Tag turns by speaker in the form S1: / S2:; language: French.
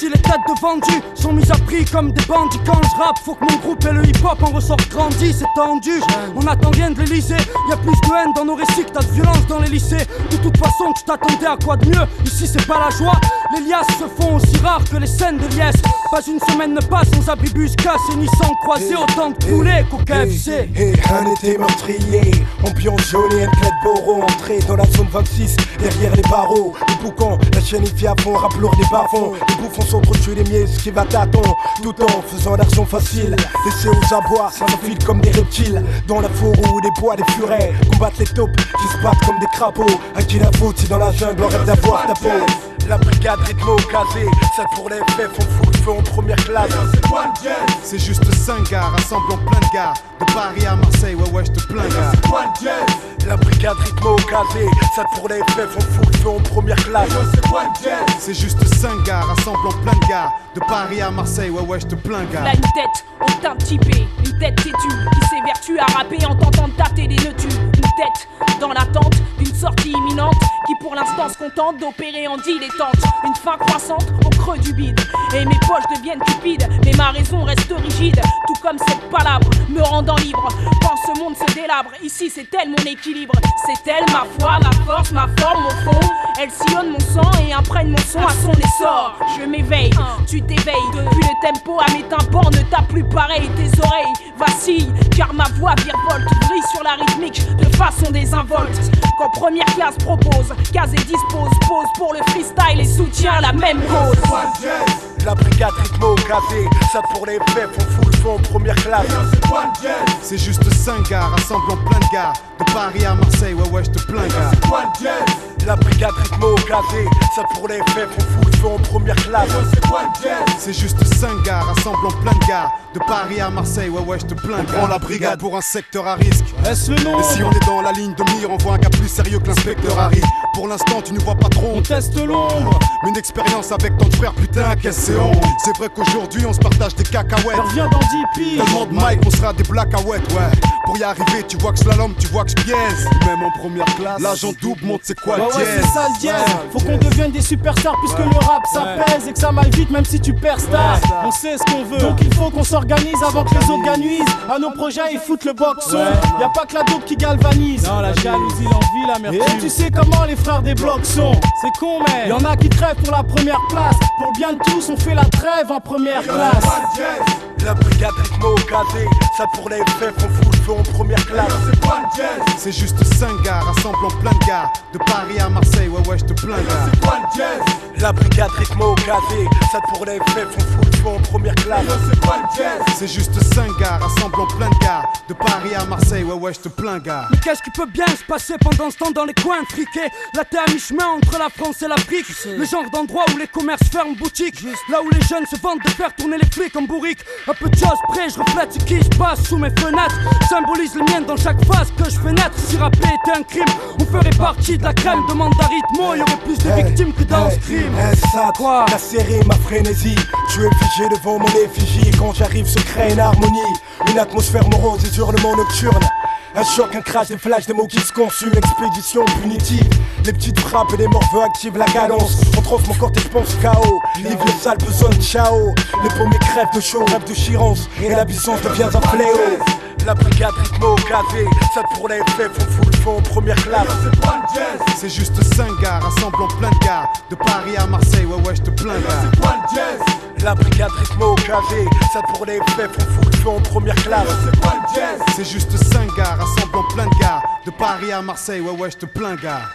S1: Ici les têtes de vendus sont mises à prix comme des bandits. Quand je rappe, faut que mon groupe et le hip-hop en ressortent grandi. C'est tendu, on attend rien de l'Elysée. Y'a plus de haine dans nos récits que t'as de violence dans les lycées. De toute façon, tu t'attendais à quoi de mieux? Ici c'est pas la joie. Les liasses se font aussi rares que les scènes de liesse. Pas une semaine ne passe sans abribus cassés ni sans croiser autant de poulets qu'au KFC.
S2: Un été meurtrier, ambiance jolie, un clé de Boro. Entrée dans la zone 26, derrière les barreaux. Les boucans, la chaîne y à fond, rap lourd des bas-fonds. Les bouffons sont trop tués, les miens esquivent à tâtons. Tout en faisant l'argent facile. Laissés aux abois, ça m'enfile comme des reptiles. Dans la fourroue, des bois, des furets. Combattre les taupes qui se battent comme des crapauds. À qui la faute si dans la jungle on rêve d'avoir ta peau? La brigade rythmo casé, ça pour les faits, font fou le feu en première classe.
S3: C'est juste 5 gars, rassemblant plein de gars. De Paris à Marseille, ouais, j'te plains gars.
S2: La brigade rythmo casé, ça pour les faits, font fou le feu en première classe.
S3: C'est juste 5 gars, rassemblant plein de gars. De Paris à Marseille, ouais, j'te plains gars.
S4: Là une tête au teint typé, une tête têtue qui s'évertue à rapper en tentant de tâter des nœuds. Une tête dans l'attente d'une sortie imminente qui pour l'instant se contente d'opérer en dilettante. Une faim croissante au creux du bide et mes poches deviennent cupides, mais ma raison reste rigide. Tout comme cette palabre me rendant libre quand ce monde se délabre. Ici c'est elle mon équilibre, c'est elle ma foi, ma force, ma forme, mon fond. Elle sillonne mon sang et imprègne mon son à son essor. Je m'éveille, tu t'éveilles, puis le tempo à mes tympans ne t'a plus pareil. Tes oreilles vacillent car ma voix virevolte, brille sur la rythmique de façon désinvolte. Quand première classe propose, Kazé dispose, pose pour le freestyle et soutient la même cause.
S2: La brigade rythmo casé, ça pour les faits, font fou le feu en première classe.
S3: C'est juste 5 gars, rassemblant plein de gars. De Paris à Marseille, ouais, j'te plains gars.
S2: La brigade rythmo casé, ça pour les faits, font fou le feu en première classe.
S3: C'est juste 5 gars, rassemblant plein de gars. De Paris à Marseille, ouais, j'te plains gars. On prend la brigade pour un secteur à risque.
S5: Est-ce le nom?
S3: Et si on est dans la ligne de mire, on voit un gars plus sérieux que l'inspecteur Harry. Pour l'instant, tu ne vois pas trop.
S5: On teste l'ombre.
S3: Mais une expérience avec ton frère, putain, qu'est-ce que c'est honte. C'est vrai qu'aujourd'hui, on se partage des cacahuètes.
S5: Reviens dans 10 piges.
S3: Tellement de mic, on sera des blackaouettes, ouais. Pour y arriver, tu vois que slalom, tu vois que je pièce. Même en première classe, l'agent double monte, c'est quoi le
S5: ouais,
S3: dièse?
S5: c'est ça le dièse. Faut qu'on devienne des superstars puisque le rap ça pèse et que ça m'aille vite même si tu perds star. On sait ce qu'on veut, donc il faut qu'on s'organise avant que les autres gagnent. À nos projets ils foutent le boxon. Y'a pas que la dope qui galvanise. Non, la jalousie, l'envie, l'amertume. Et tu sais comment les frères des blocs sont. C'est con mais y'en a qui crèvent pour la première place. Pour le bien de tous on fait la trêve en première classe.
S2: La brigade rythmo casé, ça pour les faits, font fou le feu en première classe.
S3: C'est juste 5 gars, rassemblant plein de gars. De Paris à Marseille, ouais, j'te plains gars.
S2: La brigade rythmo casé, ça pour les faits, font fou le feu en première classe.
S3: C'est juste 5 gars, rassemblant plein de gars. De Paris à Marseille, ouais, j'te plains gars.
S1: Mais qu'est-ce qui peut bien se passer pendant ce temps dans les coins intriqués? La terre à mi-chemin entre la France et l'Afrique. Le genre d'endroit où les commerces ferment boutique. Là où les jeunes se vantent de faire tourner les flics en bourrique. Un peu de choses près, je reflète ce qui se passe sous mes fenêtres. Symbolise les miennes dans chaque phase que je fais naître. Si rapper était un crime, on ferait partie de la crème. Demande à rythmo, y'aurait plus de victimes que dans ce crime.
S2: Ça, quoi? La série, ma frénésie. Tu es figé devant mon effigie. Quand j'arrive se crée une harmonie. Une atmosphère morose, des hurlements nocturnes. Un choc, un crash, des flashs, des mots qui se consument. L'expédition punitive. Les petites frappes et les morveux activent la cadence. On trouve mon corps, je pense KO. Livre les sales besoins de ciao. Les paumés crèvent de chaud, rêve de chirance. Et l'absence devient un fléau. La brigade rythmo casé, ça pour les faits, font fou le feu en première classe.
S3: C'est juste 5 gars, rassemblant plein de gars. De Paris à Marseille, ouais, j'te plains gars.
S2: La brigade rythmo casé, ça pour les faits, font fou le feu en première classe.
S3: C'est juste 5 gars, rassemblant plein de gars. De Paris à Marseille, ouais, j'te plains gars.